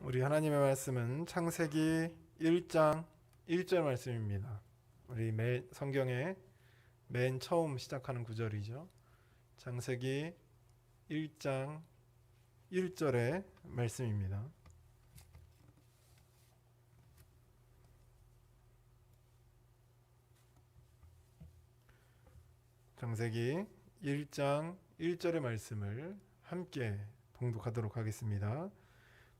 우리 하나님의 말씀은 창세기 1장 1절 말씀입니다. 우리 성경의 맨 처음 시작하는 구절이죠. 창세기 1장 1절의 말씀입니다. 창세기 1장 1절의 말씀을 함께 봉독하도록 하겠습니다.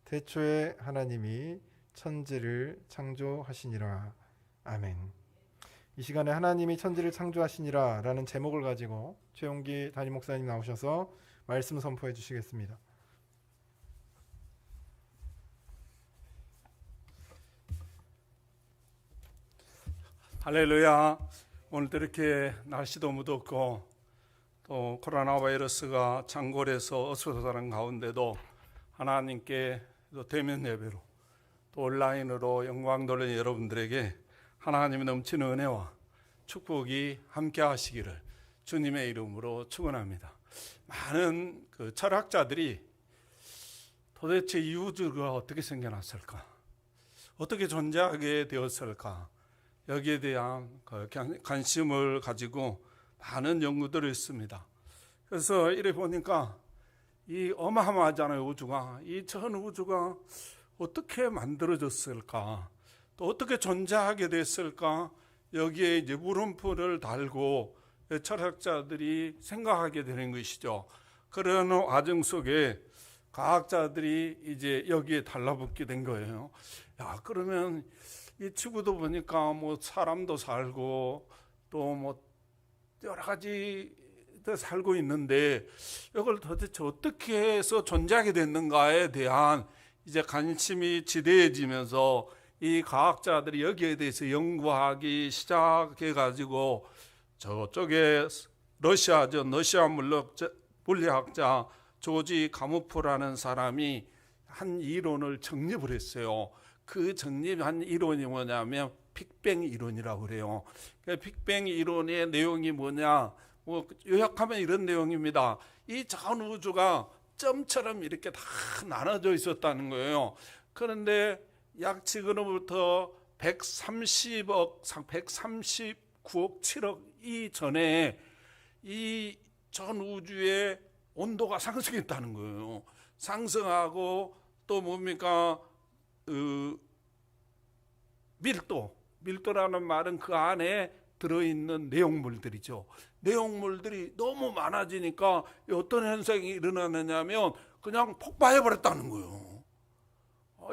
태초에 하나님이 천지를 창조하시니라. 아멘. 이 시간에 하나님이 천지를 창조하시니라 라는 제목을 가지고 최용기 담임 목사님 나오셔서 말씀 선포해 주시겠습니다. 할렐루야. 오늘도 이렇게 날씨도 무덥고 또 코로나 바이러스가 창궐해서 어수선한 가운데도 하나님께 또 대면 예배로 또 온라인으로 영광 돌리는 여러분들에게 하나님의 넘치는 은혜와 축복이 함께 하시기를 주님의 이름으로 축원합니다. 많은 철학자들이 도대체 이 우주가 어떻게 생겨났을까? 어떻게 존재하게 되었을까? 여기에 대한 관심을 가지고 많은 연구들을 했습니다. 그래서 이래 보니까 이 어마어마하잖아요. 우주가, 이 전 우주가 어떻게 만들어졌을까, 또 어떻게 존재하게 됐을까, 여기에 이제 물음표를 달고 철학자들이 생각하게 되는 것이죠. 그런 과정 속에 과학자들이 이제 여기에 달라붙게 된 거예요. 야, 그러면 이 지구도 보니까 뭐 사람도 살고 또 뭐 여러 가지 살고 있는데 이걸 도대체 어떻게 해서 존재하게 됐는가에 대한 이제 관심이 지대해지면서 이 과학자들이 여기에 대해서 연구하기 시작해 가지고 저쪽에 러시아 물리학자 조지 가모프라는 사람이 한 이론을 정립을 했어요. 그 정립한 이론이 뭐냐면 빅뱅 이론이라고 그래요. 빅뱅 이론의 내용이 뭐냐, 뭐 요약하면 이런 내용입니다. 이 전 우주가 점처럼 이렇게 다 나눠져 있었다는 거예요. 그런데 약 지금으로부터 139억 7억 이전에 이 전 우주의 온도가 상승했다는 거예요. 상승하고 또 뭡니까? 밀도라는 말은 그 안에 들어있는 내용물들이죠. 내용물들이 너무 많아지니까 어떤 현상이 일어나느냐면 그냥 폭파해버렸다는 거예요.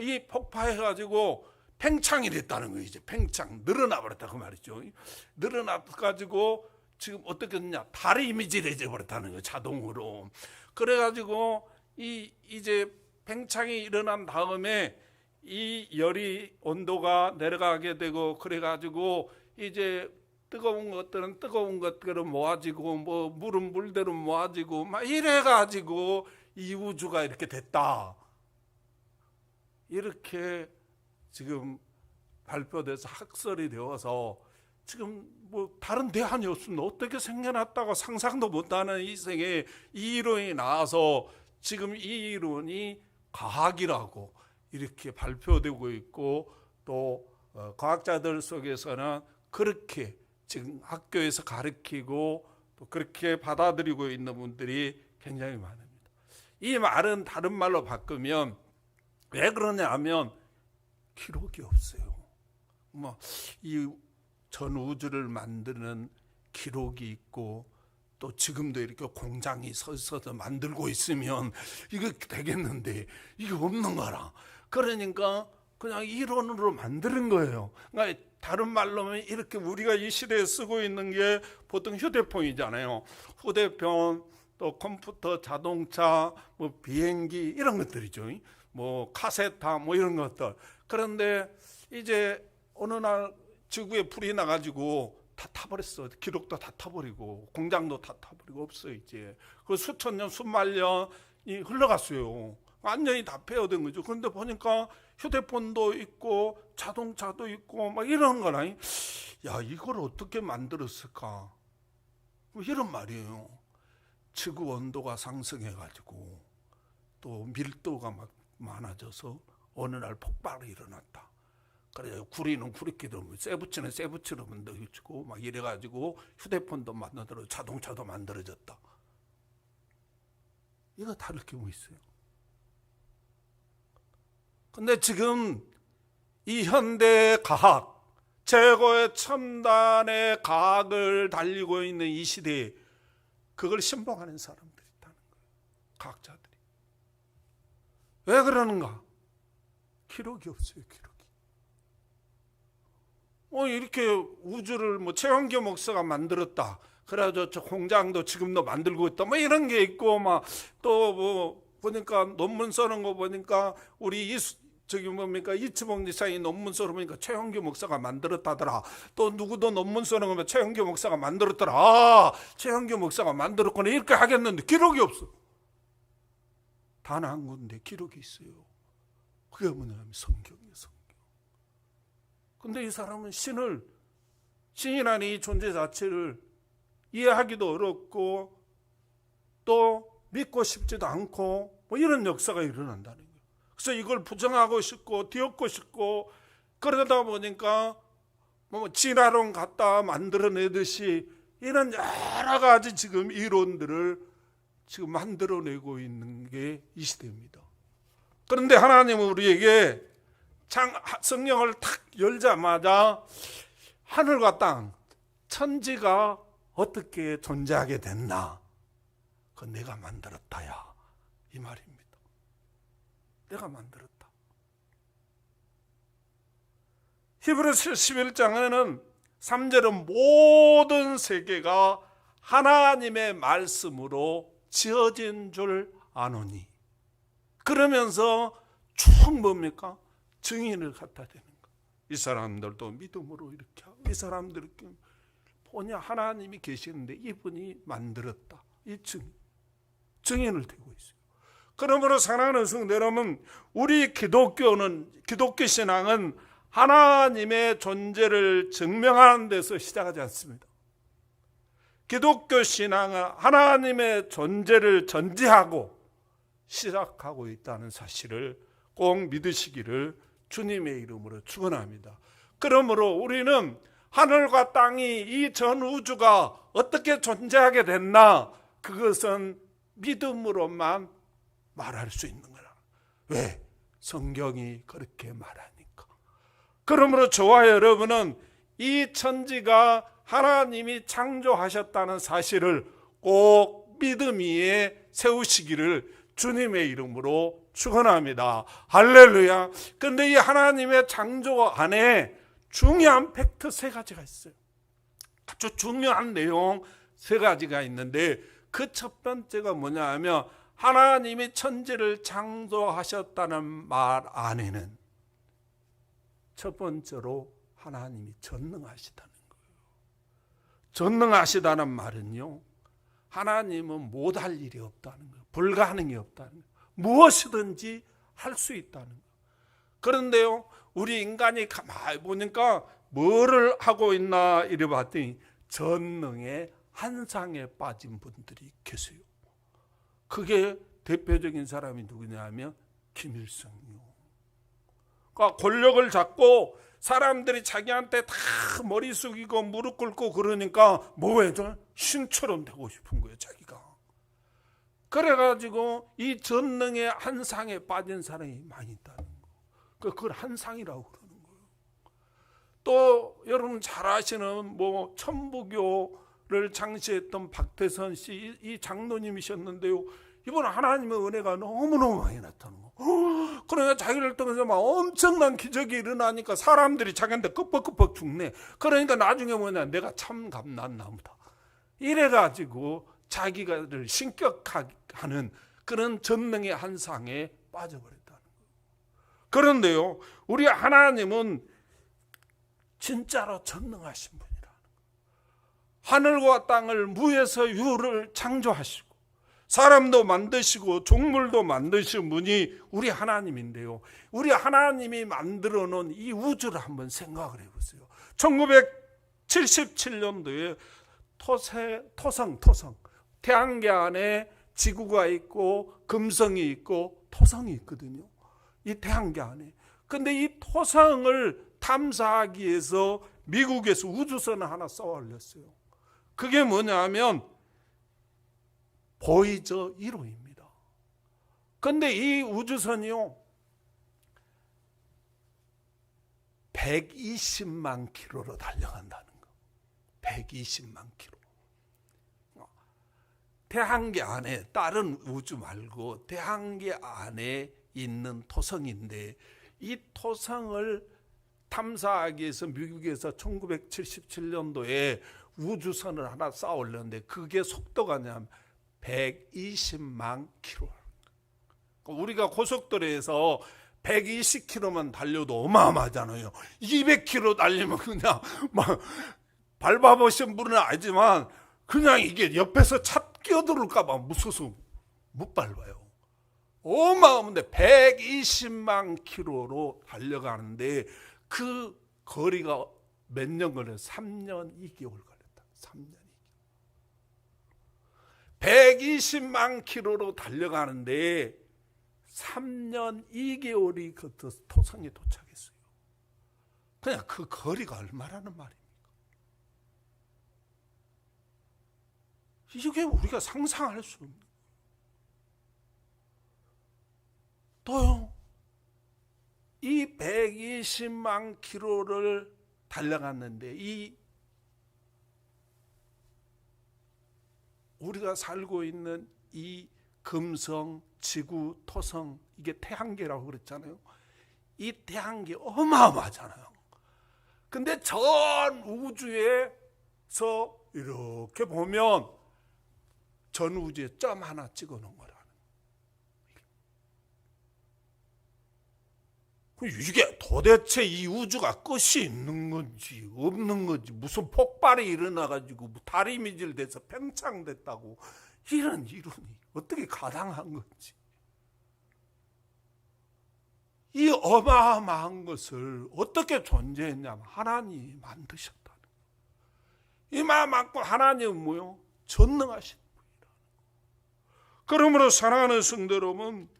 이 폭파해가지고 팽창이 됐다는 거예요. 이제 팽창, 늘어나버렸다고 말이죠. 늘어나가지고 지금 어떻게 됐냐, 달의 이미지를 해버렸다는 거예요. 자동으로. 그래가지고 이제 팽창이 일어난 다음에 이 열이 온도가 내려가게 되고, 그래가지고 이제 뜨거운 것들은 모아지고 뭐 물은 물대로 모아지고 막 이래가지고 이 우주가 이렇게 됐다, 이렇게 지금 발표돼서 학설이 되어서 지금 뭐 다른 대안이 없으면 어떻게 생겨났다고 상상도 못하는 이 세계에 이 이론이 나와서 지금 이 이론이 과학이라고 이렇게 발표되고 있고, 또 과학자들 속에서는 그렇게 지금 학교에서 가르치고 또 그렇게 받아들이고 있는 분들이 굉장히 많습니다. 이 말은 다른 말로 바꾸면 왜 그러냐 하면 기록이 없어요. 뭐 이 전 우주를 만드는 기록이 있고 또 지금도 이렇게 공장이 서서 만들고 있으면 이거 되겠는데 이게 없는 거라. 그러니까 그냥 이론으로 만드는 거예요. 그러니까 다른 말로 하면 이렇게 우리가 이 시대에 쓰고 있는 게 보통 휴대폰이잖아요. 휴대폰, 또 컴퓨터, 자동차, 뭐 비행기 이런 것들이죠. 뭐 카세타 뭐 이런 것들. 그런데 이제 어느 날 지구에 불이 나가지고 다 타버렸어. 기록도 다 타버리고 공장도 다 타버리고 없어요. 이제 그 수천 년, 수만 년이 흘러갔어요. 완전히 다 폐허된 거죠. 그런데 보니까 휴대폰도 있고 자동차도 있고 막 이런 거라. 야, 이걸 어떻게 만들었을까? 이런 말이에요. 지구 온도가 상승해가지고 또 밀도가 막 많아져서 어느 날 폭발이 일어났다. 그래서 구리는 구리끼도 쇠붙이는 쇠붙이로 만들어지고 막 이래가지고 휴대폰도 만들어 자동차도 만들어졌다. 이거 다를 게 뭐 있어요? 근데 지금 이 현대 과학, 최고의 첨단의 과학을 달리고 있는 이 시대에 그걸 신봉하는 사람들이 있다는 거예요. 과학자들이. 왜 그러는가? 기록이 없어요, 기록이. 이렇게 우주를 최원교 목사가 만들었다. 그래가지고 저 공장도 지금도 만들고 있다. 이런 게 있고, 또 보니까 논문 써는 거 보니까 우리 이치봉 지사의 논문 써는 보니까 최원교 목사가 만들었다더라. 또 누구도 논문 써는 거면 최원교 목사가 만들었더라. 아, 최원교 목사가 만들었구나. 이렇게 하겠는데 기록이 없어. 단 한 군데 기록이 있어요. 그게 뭐냐면 성경이에요, 성경. 근데 이 사람은 신이라는 이 존재 자체를 이해하기도 어렵고 또 믿고 싶지도 않고 이런 역사가 일어난다는 거예요. 그래서 이걸 부정하고 싶고 뒤엎고 싶고 그러다 보니까 진화론 갖다 만들어내듯이 이런 여러 가지 지금 이론들을 지금 만들어내고 있는 게 이 시대입니다. 그런데 하나님은 우리에게 성경을 탁 열자마자 하늘과 땅, 천지가 어떻게 존재하게 됐나? 그건 내가 만들었다야. 이 말입니다. 내가 만들었다. 히브리서 11장에는 3절은 모든 세계가 하나님의 말씀으로 지어진 줄 아노니. 그러면서 쭉 뭡니까? 증인을 갖다 대는 거. 이 사람들도 믿음으로 이렇게 하고 이 사람들께 보냐 하나님이 계시는데 이분이 만들었다. 이 증인을 대고 있어요. 그러므로 사랑하는 성도 여러분, 우리 기독교 신앙은 하나님의 존재를 증명하는 데서 시작하지 않습니다. 기독교 신앙은 하나님의 존재를 전제하고 시작하고 있다는 사실을 꼭 믿으시기를 주님의 이름으로 축원합니다. 그러므로 우리는 하늘과 땅이 이 전 우주가 어떻게 존재하게 됐나, 그것은 믿음으로만 말할 수 있는 거라. 왜? 성경이 그렇게 말하니까. 그러므로 저와 여러분은 이 천지가 하나님이 창조하셨다는 사실을 꼭 믿음 위에 세우시기를 주님의 이름으로 축원합니다. 할렐루야. 그런데 이 하나님의 창조 안에 중요한 팩트 3가지가 있어요. 아주 중요한 내용 3가지가 있는데 그 첫 번째가 뭐냐 하면 하나님이 천지를 창조하셨다는 말 안에는 첫 번째로 하나님이 전능하시다는 거예요. 전능하시다는 말은요, 하나님은 못할 일이 없다는 거예요. 불가능이 없다는 거예요. 무엇이든지 할 수 있다는 거예요. 그런데요, 우리 인간이 가만히 보니까 뭐를 하고 있나 이래 봤더니 전능의 한상에 빠진 분들이 계세요. 그게 대표적인 사람이 누구냐 하면 김일성이요. 그러니까 권력을 잡고 사람들이 자기한테 다 머리 숙이고 무릎 꿇고 그러니까 뭐해줘? 신처럼 되고 싶은 거예요, 자기가. 그래가지고 이 전능의 한상에 빠진 사람이 많이 있다는 거예요. 그걸 한상이라고 그러는 거예요. 또 여러분 잘 아시는 천부교를 창시했던 박태선 씨, 이 장로님이셨는데요. 이번 하나님의 은혜가 너무너무 많이 나타나는 거예요. 그러니까 자기를 통해서 막 엄청난 기적이 일어나니까 사람들이 자기한테 끄뻑끄뻑 죽네. 그러니까 나중에 뭐냐, 내가 참 감난 나무다. 이래가지고 자기가를 신격하는 그런 전능의 한상에 빠져버렸다는 거예요. 그런데요, 우리 하나님은 진짜로 전능하신 분이라는 거예요. 하늘과 땅을 무에서 유를 창조하시고 사람도 만드시고 종물도 만드신 분이 우리 하나님인데요. 우리 하나님이 만들어 놓은 이 우주를 한번 생각을 해보세요. 1977년도에 토성 태양계 안에 지구가 있고 금성이 있고 토성이 있거든요. 이 태양계 안에. 근데 이 토성을 탐사하기 위해서 미국에서 우주선을 하나 쏘아 올렸어요. 그게 뭐냐면 보이저 1호입니다. 근데 이 우주선이요 120만 킬로로 달려간다는 거. 120만 킬로. 태양계 안에 다른 우주 말고 태양계 안에 있는 토성인데 이 토성을 탐사하기 위해서 미국에서 1977년도에 우주선을 하나 쌓아 올렸는데 그게 속도가 120만 킬로. 우리가 고속도로에서 120km만 달려도 어마어마하잖아요. 200km 달리면 그냥 막 밟아보신 분은 알지만 그냥 이게 옆에서 차 끼어들을까봐 무서워서 못 밟아요. 어마어마한데 120만 킬로로 달려가는데 그 거리가 몇 년 걸려요? 3년 2개월 걸렸다. 3년 2개월. 120만 킬로로 달려가는데 3년 2개월이 그 토성에 도착했어요. 그냥 그 거리가 얼마라는 말입니까? 이게 우리가 상상할 수 없는. 또요, 이 120만 킬로를 달려갔는데 이 우리가 살고 있는 이 금성, 지구, 토성, 이게 태양계라고 그랬잖아요. 이 태양계 어마어마하잖아요. 근데 전 우주에서 이렇게 보면 전 우주에 점 하나 찍어 놓은 거라. 이게 도대체 이 우주가 끝이 있는 건지 없는 건지, 무슨 폭발이 일어나가지고 달이 미질돼서 팽창됐다고 이런 이론이 어떻게 가당한 건지, 이 어마어마한 것을 어떻게 존재했냐면 하나님이 만드셨다는 거예요. 이만큼 하나님은 뭐요? 전능하신 분이라는 거예요. 그러므로 사랑하는 성도 여러분,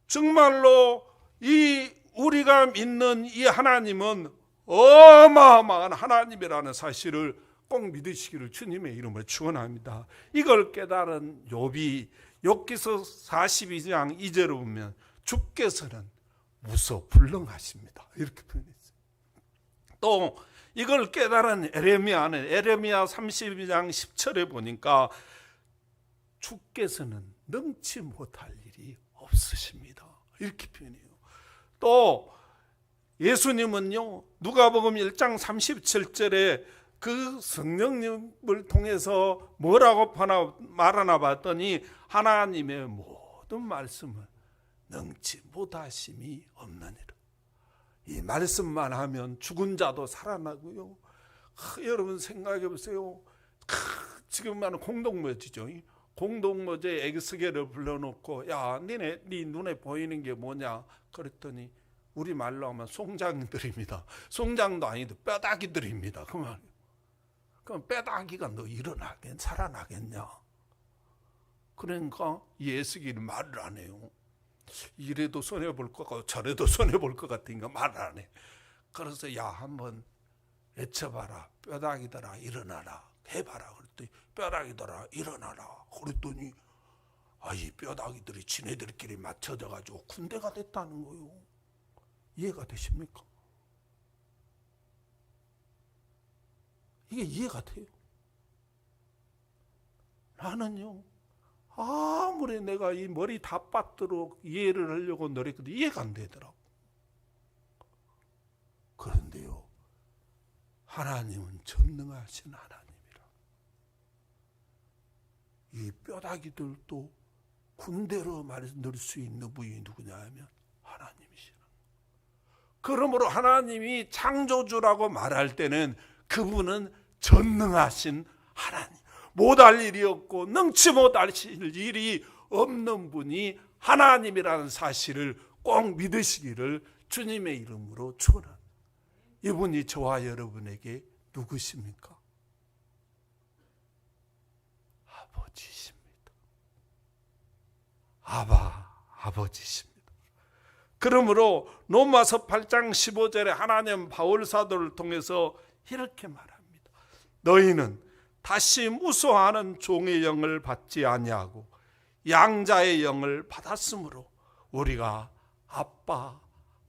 정말로 이 우리가 믿는 이 하나님은 어마어마한 하나님이라는 사실을 꼭 믿으시기를 주님의 이름으로 축원합니다. 이걸 깨달은 욥이 욥기서 42장 2절을 보면 주께서는 무소불능하십니다, 이렇게 표현했어요. 또 이걸 깨달은 에레미야는 에레미야 32장 10절에 보니까 주께서는 능치 못할 일이 없으십니다, 이렇게 표현해요. 또 예수님은요, 누가복음 1장 37절에 그 성령님을 통해서 뭐라고 말하나 봤더니 하나님의 모든 말씀을 능치 못하심이 없느니라. 이 말씀만 하면 죽은 자도 살아나고요. 여러분 생각해 보세요. 지금 말하는 공동묘지죠. 공동묘지에 에스겔을 불러놓고, 야, 네 눈에 보이는 게 뭐냐? 그랬더니 우리 말로 하면 송장들입니다. 송장도 아니고 뼈다귀들입니다. 그 말. 그럼 뼈다귀가 너 살아나겠냐? 그러니까 예수님이 말을 안 해요. 이래도 손해볼 것 같고 저래도 손해볼 것 같으니까 말을 안 해. 그래서 야, 한번 외쳐봐라. 뼈다귀들아 일어나라. 해봐라. 그랬더니 뼈다귀들아 일어나라. 그랬더니 이 뼈다귀들이 지네들끼리 맞춰져 가지고 군대가 됐다는 거예요. 이해가 되십니까? 이게 이해가 돼요? 나는요, 아무리 내가 이 머리 다 빠뜨록 이해를 하려고 노력해도 이해가 안 되더라고. 그런데요, 하나님은 전능하신 하나님이라. 이 뼈다귀들도 군대로 만들 수 있는 분이 누구냐 하면 하나님이시라. 그러므로 하나님이 창조주라고 말할 때는 그분은 전능하신 하나님, 못할 일이 없고 능치 못하실 일이 없는 분이 하나님이라는 사실을 꼭 믿으시기를 주님의 이름으로 축원합니다. 이분이 저와 여러분에게 누구십니까? 아버지십니다. 아버지십니다. 그러므로 로마서 8장 15절에 하나님 바울 사도를 통해서 이렇게 말합니다. 너희는 다시 무소하는 종의 영을 받지 아니하고 양자의 영을 받았으므로 우리가 아빠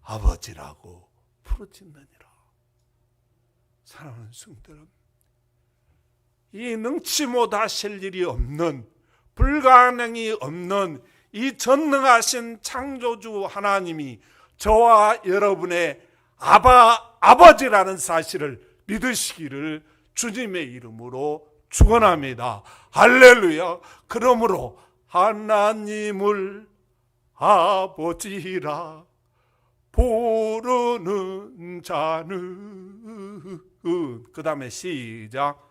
아버지라고 부르짖느니라. 사랑하는 성도들, 이 능치 못하실 일이 없는, 불가능이 없는 이 전능하신 창조주 하나님이 저와 여러분의 아버지라는 사실을 믿으시기를 주님의 이름으로 축원합니다. 할렐루야. 그러므로 하나님을 아버지라 부르는 자는, 그 다음에 시작.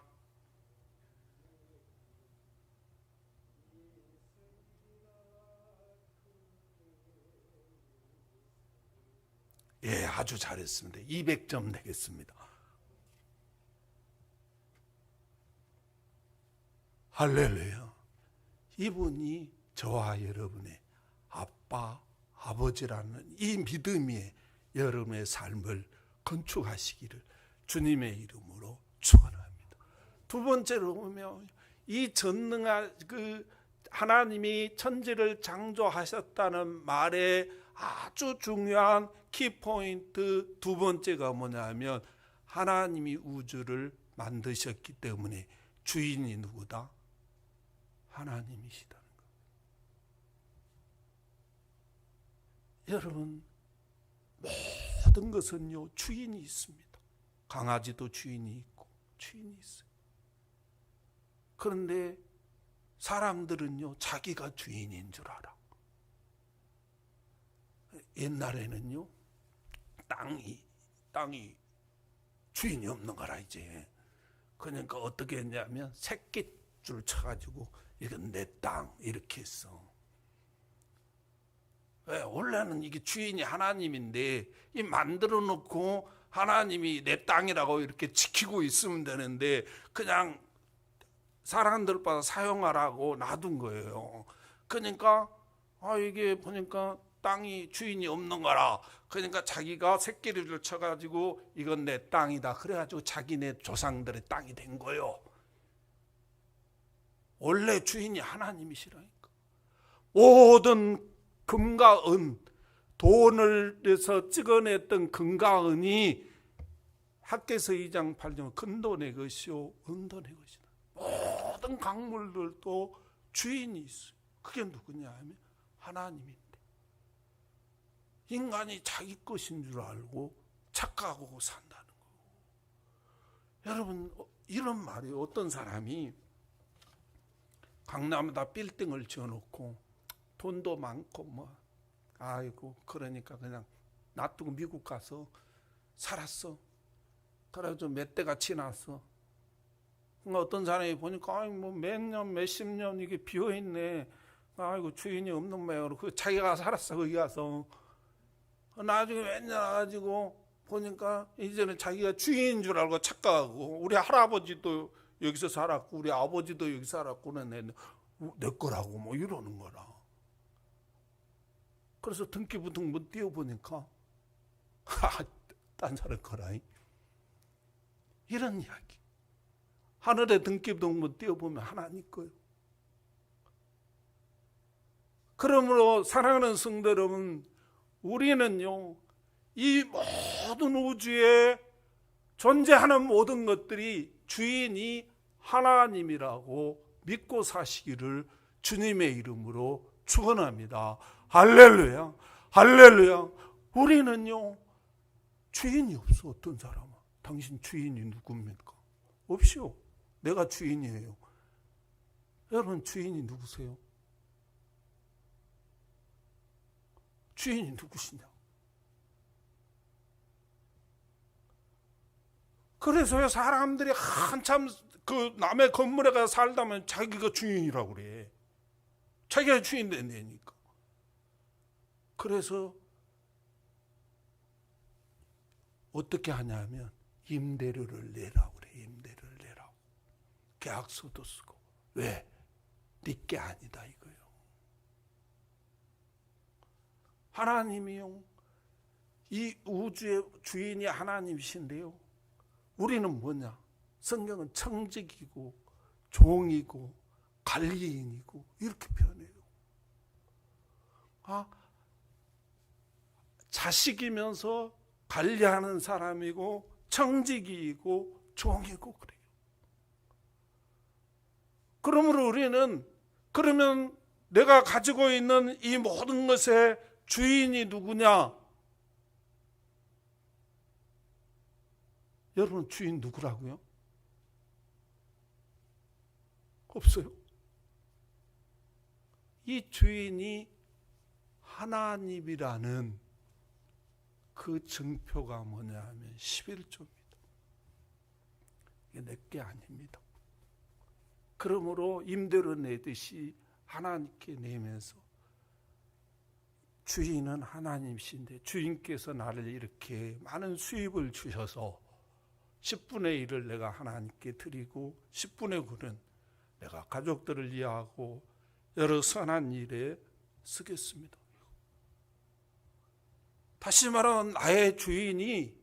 예, 아주 잘했습니다. 200점 내겠습니다. 할렐루야. 이분이 저와 여러분의 아빠, 아버지라는 이 믿음의 여러분의 삶을 건축하시기를 주님의 이름으로 축원합니다. 두 번째로 보면 이 전능한 하나님이 천지를 창조하셨다는 말에 아주 중요한 키포인트 두 번째가 뭐냐면 하나님이 우주를 만드셨기 때문에 주인이 누구다? 하나님이시다는 것. 여러분, 모든 것은요 주인이 있습니다. 강아지도 주인이 있고 주인이 있어요. 그런데 사람들은요 자기가 주인인 줄 알아. 옛날에는요 땅이 주인이 없는 거라 이제. 그러니까 어떻게 했냐면 새끼줄 쳐가지고 이건 내 땅 이렇게 했어. 왜? 원래는 이게 주인이 하나님인데 이 만들어 놓고 하나님이 내 땅이라고 이렇게 지키고 있으면 되는데 그냥 사람들 봐서 사용하라고 놔둔 거예요. 그러니까 이게 보니까 땅이 주인이 없는 거라. 그러니까 자기가 새끼를 쳐가지고 이건 내 땅이다. 그래가지고 자기네 조상들의 땅이 된 거예요. 원래 주인이 하나님이시라니까. 모든 금과 은, 돈을 내서 찍어냈던 금과 은이 학개서 2장 8절 금돈의 것이요 은돈의 것이다. 모든 강물들도 주인이 있어요. 그게 누구냐 하면 하나님인데 인간이 자기 것인 줄 알고 착각하고 산다는 거고. 여러분 이런 말이에요. 어떤 사람이 강남에다 빌딩을 지어놓고 돈도 많고 아이고 그러니까 그냥 놔두고 미국 가서 살았어. 그래가지고 몇 대가 지났어. 그러니까 어떤 사람이 보니까 몇 년, 몇십 년 이게 비어있네. 아이고 주인이 없는 모양으로 그 자기가 살았어 거기 가서. 나중에 몇 년 와가지고 보니까 이제는 자기가 주인인 줄 알고 착각하고 우리 할아버지도 여기서 살았고 우리 아버지도 여기 살았고 내 거라고 이러는 거라. 그래서 등기부등본 띄워보니까 딴 사람 거라. 이런 이야기. 하늘에 등기부등본 띄워보면 하나님 거예요. 그러므로 사랑하는 성도 여러분, 우리는요 이 모든 우주에 존재하는 모든 것들이 주인이 하나님이라고 믿고 사시기를 주님의 이름으로 축원합니다. 할렐루야. 할렐루야. 우리는요 주인이 없어. 어떤 사람은 당신 주인이 누굽니까? 없이요. 내가 주인이에요. 여러분 주인이 누구세요? 주인이 누구시냐? 그래서요 사람들이 한참 그 남의 건물에 가서 살다면 자기가 주인이라고 그래. 자기가 주인 된다니까. 그래서 어떻게 하냐면 임대료를 내라고 그래. 임대료를 내라고. 계약서도 쓰고. 왜? 네 게 아니다 이거예요. 하나님이요. 이 우주의 주인이 하나님이신데요. 우리는 뭐냐? 성경은 청직이고 종이고 관리인이고 이렇게 표현해요. 자식이면서 관리하는 사람이고 청직이고 종이고 그래요. 그러므로 우리는 그러면 내가 가지고 있는 이 모든 것의 주인이 누구냐? 여러분 주인 누구라고요? 없어요. 이 주인이 하나님이라는 그 증표가 뭐냐 하면 11조입니다. 이게 내게 아닙니다. 그러므로 임대료 내듯이 하나님께 내면서 주인은 하나님이신데 주인께서 나를 이렇게 많은 수입을 주셔서 10분의 1을 내가 하나님께 드리고 10분의 9는 내가 가족들을 위하고 여러 선한 일에 쓰겠습니다. 다시 말하면 나의 주인이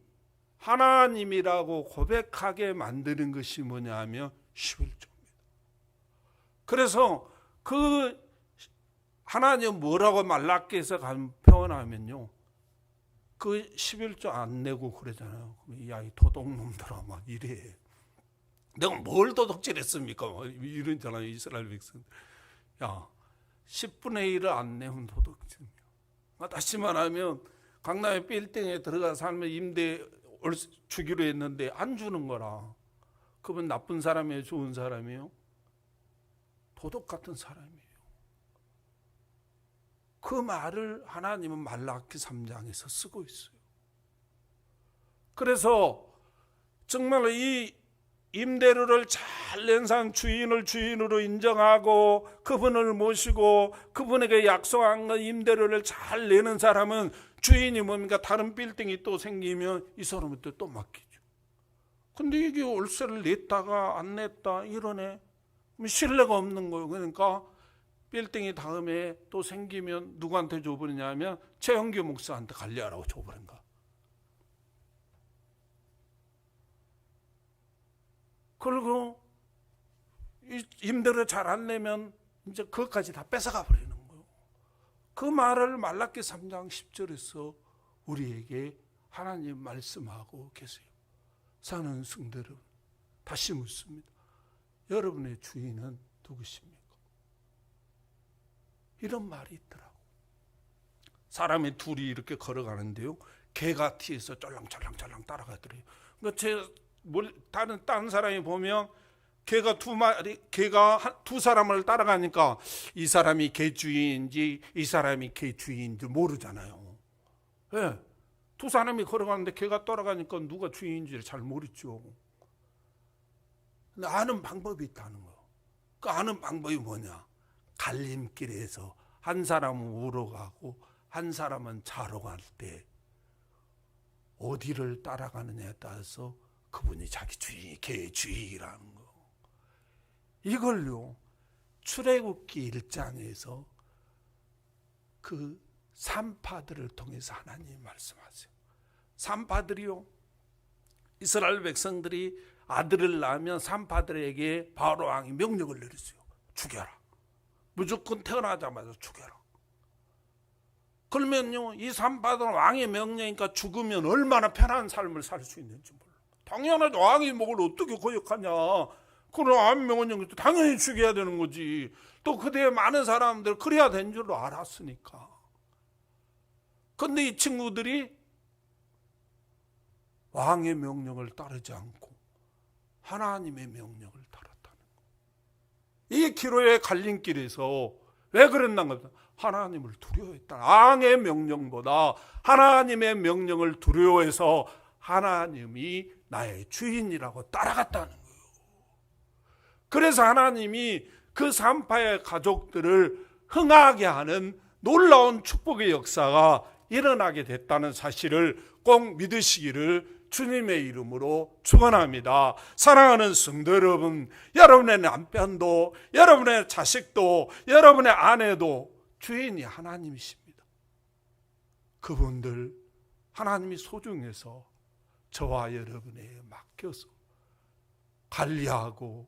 하나님이라고 고백하게 만드는 것이 뭐냐 하면 11조입니다. 그래서 그 하나님 뭐라고 말라기에서 표현하면요, 그 11조 안 내고 그러잖아요. 야, 이 도둑놈들아 막 이래. 내가 뭘 도둑질했습니까? 이러잖아요, 이스라엘 백성. 야, 10분의 1을 안 내면 도둑질이야. 다시 말하면 강남의 빌딩에 들어가 살면 임대 주기로 했는데 안 주는 거라. 그분 나쁜 사람이에요, 좋은 사람이에요? 도둑 같은 사람이에요. 그 말을 하나님은 말라기 3장에서 쓰고 있어요. 그래서 정말 이 임대료를 잘 낸 사람, 주인을 주인으로 인정하고 그분을 모시고 그분에게 약속한 것 임대료를 잘 내는 사람은 주인이 뭡니까? 다른 빌딩이 또 생기면 이 사람한테 또 맡기죠. 근데 이게 월세를 냈다가 안 냈다 이러네. 신뢰가 없는 거예요. 그러니까 빌딩이 다음에 또 생기면 누구한테 줘버리냐면 최영규 목사한테 관리하라고 줘버린 거야. 그리고 임대료 잘 안 내면 이제 그것까지 다 뺏어가 버리는 거예요. 그 말을 말라기 3장 10절에서 우리에게 하나님 말씀하고 계세요. 사는 성도들, 다시 묻습니다. 여러분의 주인은 누구십니까? 이런 말이 있더라고. 사람이 둘이 이렇게 걸어가는데요, 개가 뒤에서 쫄랑쫄랑쫄랑 따라가더래요. 그러니까 다른 사람이 보면 개가 두 사람을 따라가니까 이 사람이 개 주인인지 이 사람이 개 주인인지 모르잖아요. 네. 두 사람이 걸어가는데 개가 따라가니까 누가 주인인지를 잘 모르죠. 근데 아는 방법이 있다는 거예요. 그 아는 방법이 뭐냐? 갈림길에서 한 사람은 우로 가고 한 사람은 좌로 갈 때 어디를 따라가느냐에 따라서 그분이 자기 주인이 개의 주인이라는 거. 이걸요, 출애굽기 1장에서 그 산파들을 통해서 하나님이 말씀하세요. 산파들이요, 이스라엘 백성들이 아들을 낳으면 산파들에게 바로 왕이 명령을 내렸어요. 죽여라. 무조건 태어나자마자 죽여라. 그러면요, 이 산파들은 왕의 명령이니까 죽으면 얼마나 편한 삶을 살 수 있는지 몰라. 당연하죠. 왕이 뭘 어떻게 거역하냐. 그럼 왕 명령이 당연히 죽여야 되는 거지. 또 그대의 많은 사람들 그래야 된 줄로 알았으니까. 근데 이 친구들이 왕의 명령을 따르지 않고 하나님의 명령을 따랐다는 거예요. 이 기로의 갈림길에서 왜 그랬나? 하나님을 두려워했다. 왕의 명령보다 하나님의 명령을 두려워해서 하나님이 나의 주인이라고 따라갔다는 거예요. 그래서 하나님이 그 산파의 가족들을 흥하게 하는 놀라운 축복의 역사가 일어나게 됐다는 사실을 꼭 믿으시기를 주님의 이름으로 축원합니다. 사랑하는 성도 여러분, 여러분의 남편도, 여러분의 자식도, 여러분의 아내도 주인이 하나님이십니다. 그분들 하나님이 소중해서 저와 여러분에게 맡겨서 관리하고,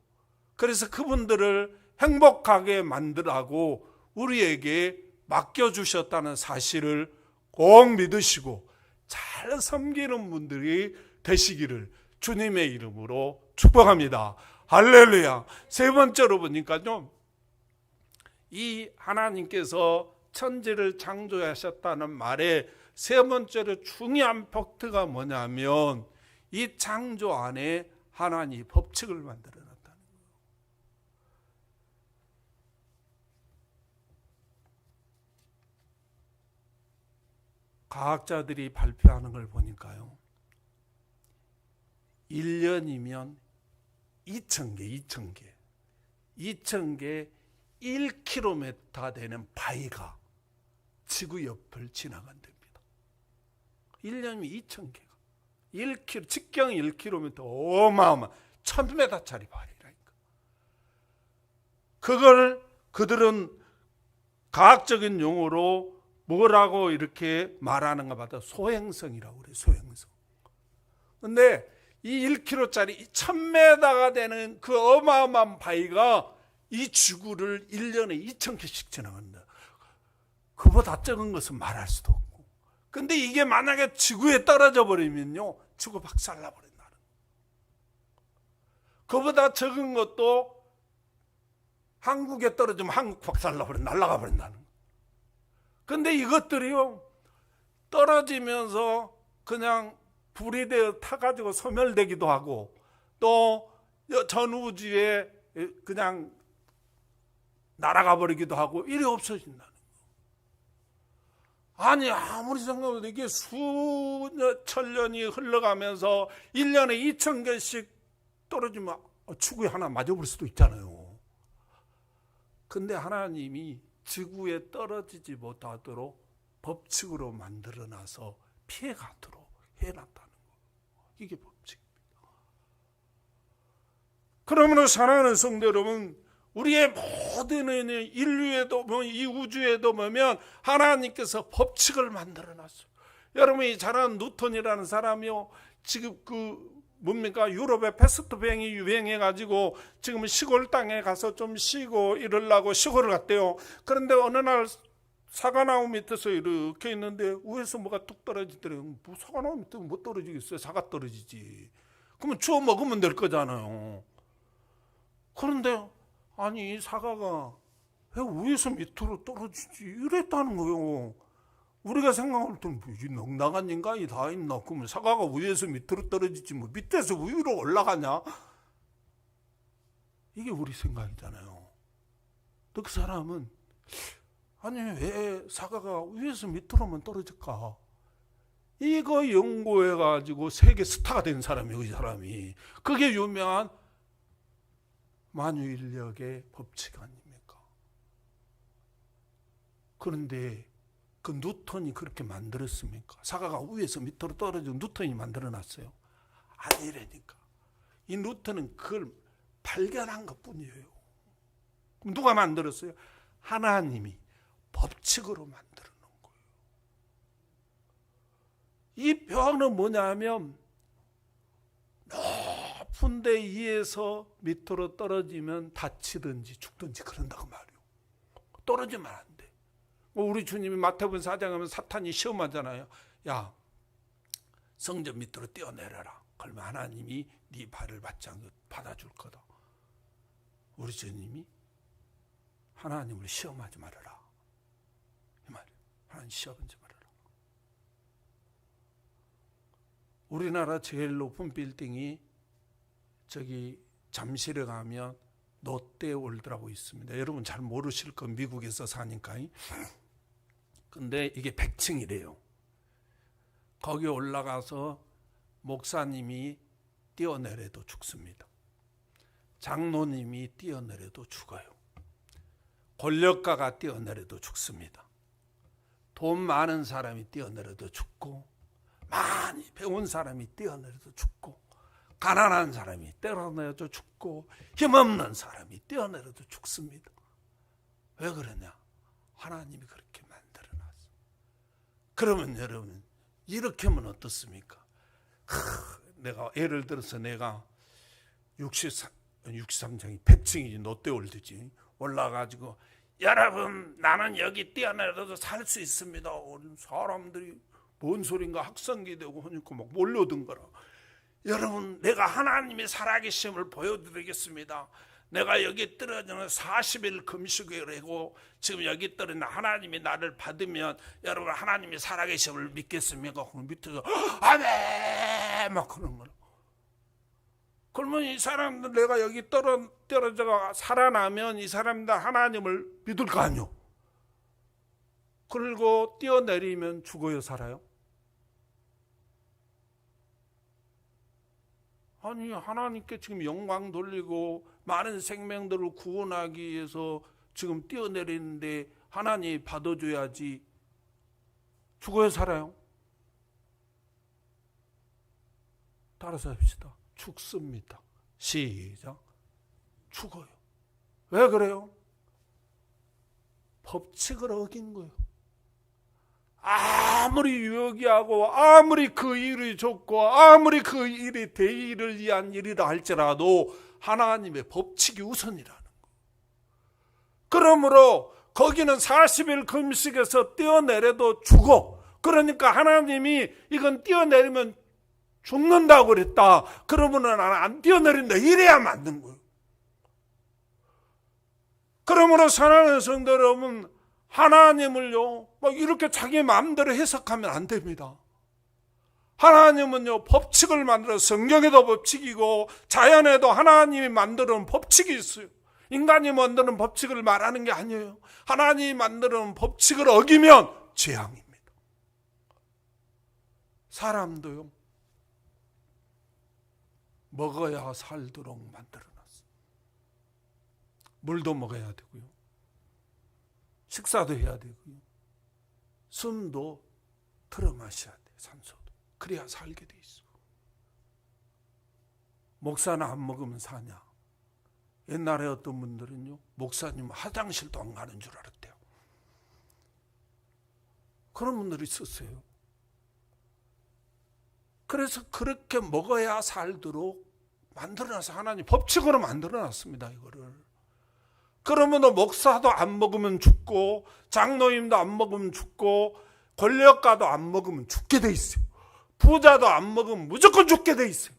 그래서 그분들을 행복하게 만들라고 우리에게 맡겨주셨다는 사실을 꼭 믿으시고 잘 섬기는 분들이 되시기를 주님의 이름으로 축복합니다. 할렐루야. 세 번째로 보니까요, 이 하나님께서 천지를 창조하셨다는 말에 세 번째로 중요한 팩트가 뭐냐면, 이 창조 안에 하나님이 법칙을 만들어 놨다는 거예요. 과학자들이 발표하는 걸 보니까요, 1년이면 2,000개 1km 되는 바위가 지구 옆을 지나간답니다. 1년이면 2,000개가 1km, 직경 1km, 어마어마 1,000m짜리 바위라니까. 그걸 그들은 과학적인 용어로 뭐라고 이렇게 말하는가 봐도 소행성이라고 그래요. 소행성. 근데 이 1km짜리 1,000m가 되는 그 어마어마한 바위가 이 지구를 1년에 2,000개씩 지나간다. 그보다 적은 것은 말할 수도 없고. 근데 이게 만약에 지구에 떨어져 버리면요, 지구 박살나 버린다는. 그보다 적은 것도 한국에 떨어지면 한국 박살나 버린, 날아가 버린다는. 근데 이것들이요, 떨어지면서 그냥 불이 되어 타가지고 소멸되기도 하고, 또 전 우주에 그냥 날아가 버리기도 하고, 이래 없어진다는 거예요. 아니, 아무리 생각해도 이게 수천년이 흘러가면서 1년에 2,000개씩 떨어지면 지구에 하나 맞아버릴 수도 있잖아요. 근데 하나님이 지구에 떨어지지 못하도록 법칙으로 만들어놔서 피해가도록 해놨다는 거예요. 이게 법칙입니다. 그러므로 사랑하는 성도 여러분, 우리의 모든 인류에도 이 우주에도 보면 하나님께서 법칙을 만들어놨어요. 여러분이 잘 아는 뉴턴이라는 사람이요, 지금 뭡니까, 유럽에 패스트뱅이 유행해가지고 지금 시골 땅에 가서 좀 쉬고 이러려고 시골을 갔대요. 그런데 어느 날 사과나무 밑에서 이렇게 있는데 위에서 뭐가 뚝 떨어지더래요. 뭐 사과나무 밑에 뭐 떨어지겠어요? 사과 떨어지지. 그러면 주워 먹으면 될 거잖아요. 그런데 아니, 이 사과가 왜 위에서 밑으로 떨어지지? 이랬다는 거예요. 우리가 생각할 때는 뭐 넉나간 인간이 다 있나? 그러면 사과가 위에서 밑으로 떨어지지 뭐 밑에서 위로 올라가냐? 이게 우리 생각이잖아요. 또 그 사람은 아니, 왜 사과가 위에서 밑으로만 떨어질까? 이거 연구해가지고 세계 스타가 된 사람이에요. 이 사람이. 그게 유명한 만유인력의 법칙 아닙니까? 그런데 그 뉴턴이 그렇게 만들었습니까? 사과가 위에서 밑으로 떨어지고 뉴턴이 만들어놨어요? 아니라니까. 이 뉴턴은 그걸 발견한 것뿐이에요. 그럼 누가 만들었어요? 하나님이 법칙으로 만들어 놓은 거예요. 이 벽은 뭐냐면 높은 데 위에서 밑으로 떨어지면 다치든지 죽든지 그런다고 말이에요. 떨어지면 안 돼. 우리 주님이 마태복음 4장 하면 사탄이 시험하잖아요. 야, 성전 밑으로 뛰어내려라. 그러면 하나님이 네 발을 받아줄 거다. 우리 주님이 하나님을 시험하지 말아라. 이 말이에요. 하나님 시험하지 말아라. 우리나라 제일 높은 빌딩이 저기 잠실에 가면 롯데월드라고 있습니다. 여러분 잘 모르실 거, 미국에서 사니까. 근데 이게 100층이래요. 거기 올라가서 목사님이 뛰어내려도 죽습니다. 장로님이 뛰어내려도 죽어요. 권력가가 뛰어내려도 죽습니다. 돈 많은 사람이 뛰어내려도 죽고, 많이 배운 사람이 뛰어내려도 죽고, 가난한 사람이 뛰어내려도 죽고, 힘없는 사람이 뛰어내려도 죽습니다. 왜 그러냐? 하나님이 그렇게 만들어놨어. 그러면 여러분 이렇게 하면 어떻습니까? 내가 예를 들어서 내가 63층이 100층이지 롯데월드지 올라가지고 여러분 나는 여기 뛰어내려도 살 수 있습니다. 사람들이 뭔 소린가 학성기 되고 하니까 막 몰려든 거라. 여러분 내가 하나님의 살아계심을 보여드리겠습니다. 내가 여기 떨어지는 40일 금식을 하고 지금 여기 떨어지는 하나님이 나를 받으면 여러분 하나님이 살아계심을 믿겠습니까? 그 밑에서 아멘 막 그런 거라. 그러면 이 사람들 내가 여기 떨어져 살아나면 이 사람들 하나님을 믿을 거 아니요. 그리고 뛰어내리면 죽어요 살아요? 아니 하나님께 지금 영광 돌리고 많은 생명들을 구원하기 위해서 지금 뛰어내리는데 하나님이 받아줘야지 죽어요 살아요? 따라서 합시다. 죽습니다. 시작. 죽어요. 왜 그래요? 법칙을 어긴 거예요. 아무리 유혹이하고 아무리 그 일이 좋고 아무리 그 일이 대의를 위한 일이라 할지라도 하나님의 법칙이 우선이라는 거예요. 그러므로 거기는 40일 금식에서 뛰어내려도 죽어. 그러니까 하나님이 이건 뛰어내리면 죽는다고 그랬다. 그러면은 나는 안 뛰어내린다. 이래야 맞는 거예요. 그러므로 사랑하는 성도 여러분, 하나님을요 막 이렇게 자기 마음대로 해석하면 안 됩니다. 하나님은요 법칙을 만들어 성경에도 법칙이고 자연에도 하나님이 만드는 법칙이 있어요. 인간이 만드는 법칙을 말하는 게 아니에요. 하나님이 만드는 법칙을 어기면 재앙입니다. 사람도요 먹어야 살도록 만들어놨어요. 물도 먹어야 되고요. 식사도 해야 되고요. 숨도 들어 마셔야 돼요. 산소도. 그래야 살게 돼 있어. 목사는 안 먹으면 사냐? 옛날에 어떤 분들은요 목사님 화장실도 안 가는 줄 알았대요. 그런 분들이 있었어요. 그래서 그렇게 먹어야 살도록 만들어놔서 하나님 법칙으로 만들어놨습니다. 이거를. 그러면 목사도 안 먹으면 죽고 장로님도 안 먹으면 죽고 권력가도 안 먹으면 죽게 돼 있어요. 부자도 안 먹으면 무조건 죽게 돼 있어요.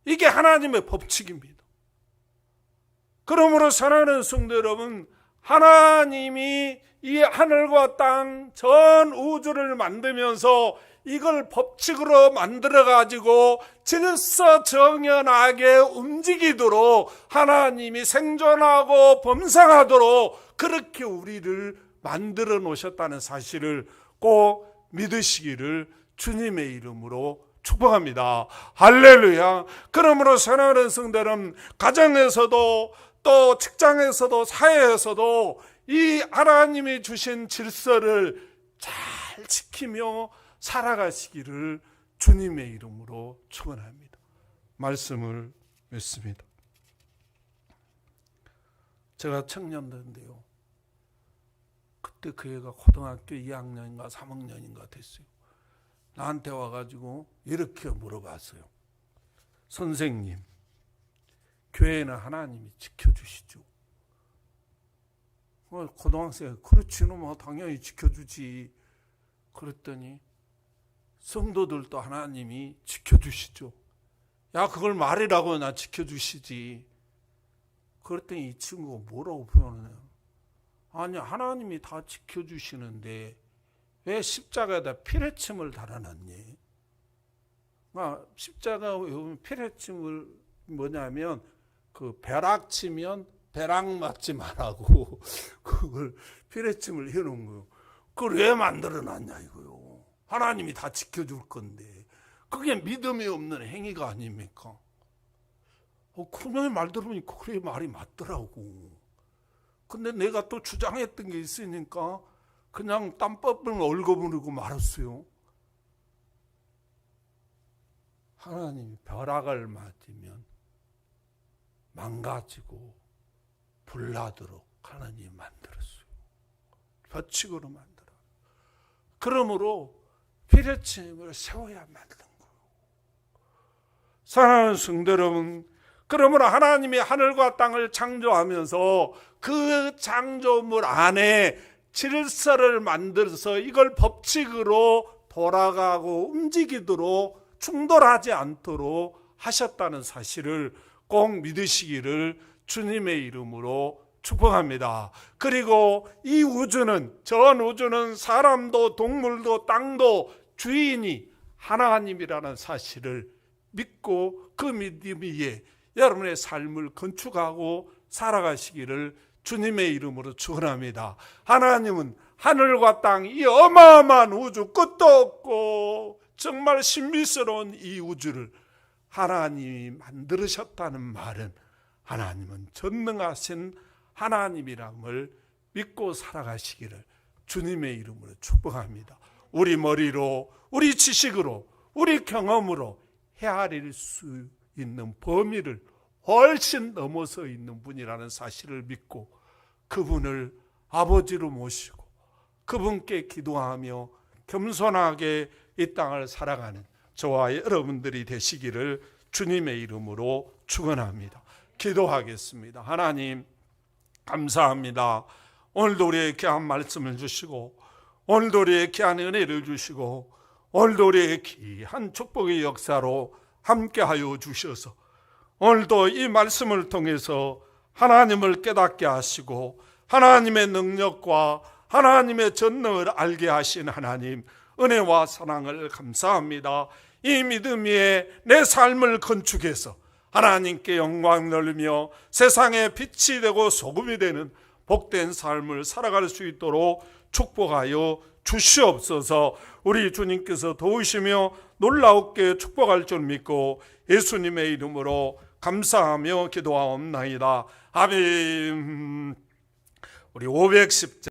이게 하나님의 법칙입니다. 그러므로 사랑하는 성도 여러분, 하나님이 이 하늘과 땅 전 우주를 만들면서 이걸 법칙으로 만들어가지고 질서정연하게 움직이도록 하나님이 생존하고 범상하도록 그렇게 우리를 만들어 놓으셨다는 사실을 꼭 믿으시기를 주님의 이름으로 축복합니다. 할렐루야. 그러므로 사랑하는 성도 여러분, 가정에서도 또 직장에서도 사회에서도 이 하나님이 주신 질서를 잘 지키며 살아가시기를 주님의 이름으로 축원합니다. 말씀을 맺습니다. 제가 청년대인데요. 그때 그 애가 고등학교 2학년인가 3학년인가 됐어요. 나한테 와가지고 이렇게 물어봤어요. 선생님, 교회는 하나님이 지켜주시죠? 고등학생이 그렇지 뭐 당연히 지켜주지. 그랬더니 성도들도 하나님이 지켜주시죠. 야 그걸 말이라고 나 지켜주시지. 그랬더니 이 친구가 뭐라고 표현하냐. 아니 하나님이 다 지켜주시는데 왜 십자가에다 피뢰침을 달아놨니? 십자가 피뢰침을 뭐냐면 그 벼락 치면 벼락 맞지 말라고 그걸 피뢰침을 해놓은 거예요. 그걸 왜 만들어놨냐 이거요. 하나님이 다 지켜줄 건데 그게 믿음이 없는 행위가 아닙니까? 그녀의 말 들으니까 그래 말이 맞더라고. 근데 내가 또 주장했던 게 있으니까 그냥 땀법을 얽어버리고 말았어요. 하나님이 벼락을 맞으면 망가지고 불나도록 하나님이 만들었어요. 법칙으로 만들어. 그러므로 피레침을 세워야 만든 거예요. 사랑하는 성도 여러분, 그러므로 하나님이 하늘과 땅을 창조하면서 그 창조물 안에 질서를 만들어서 이걸 법칙으로 돌아가고 움직이도록 충돌하지 않도록 하셨다는 사실을 꼭 믿으시기를 주님의 이름으로 축복합니다. 그리고 이 우주는, 전 우주는 사람도 동물도 땅도 주인이 하나님이라는 사실을 믿고 그 믿음 위에 여러분의 삶을 건축하고 살아가시기를 주님의 이름으로 축원합니다. 하나님은 하늘과 땅, 이 어마어마한 우주, 끝도 없고 정말 신비스러운 이 우주를 하나님이 만들으셨다는 말은 하나님은 전능하신 하나님이람을 믿고 살아가시기를 주님의 이름으로 축복합니다. 우리 머리로, 우리 지식으로, 우리 경험으로 헤아릴 수 있는 범위를 훨씬 넘어서 있는 분이라는 사실을 믿고 그분을 아버지로 모시고 그분께 기도하며 겸손하게 이 땅을 살아가는 저와 여러분들이 되시기를 주님의 이름으로 축원합니다. 기도하겠습니다. 하나님 감사합니다. 오늘도 우리의 귀한 말씀을 주시고 오늘도 우리의 귀한 은혜를 주시고 오늘도 우리의 귀한 축복의 역사로 함께하여 주셔서 오늘도 이 말씀을 통해서 하나님을 깨닫게 하시고 하나님의 능력과 하나님의 전능을 알게 하신 하나님 은혜와 사랑을 감사합니다. 이 믿음 위에 내 삶을 건축해서 하나님께 영광 돌리며 세상에 빛이 되고 소금이 되는 복된 삶을 살아갈 수 있도록 축복하여 주시옵소서. 우리 주님께서 도우시며 놀라웠게 축복할 줄 믿고 예수님의 이름으로 감사하며 기도하옵나이다. 아멘. 우리 510자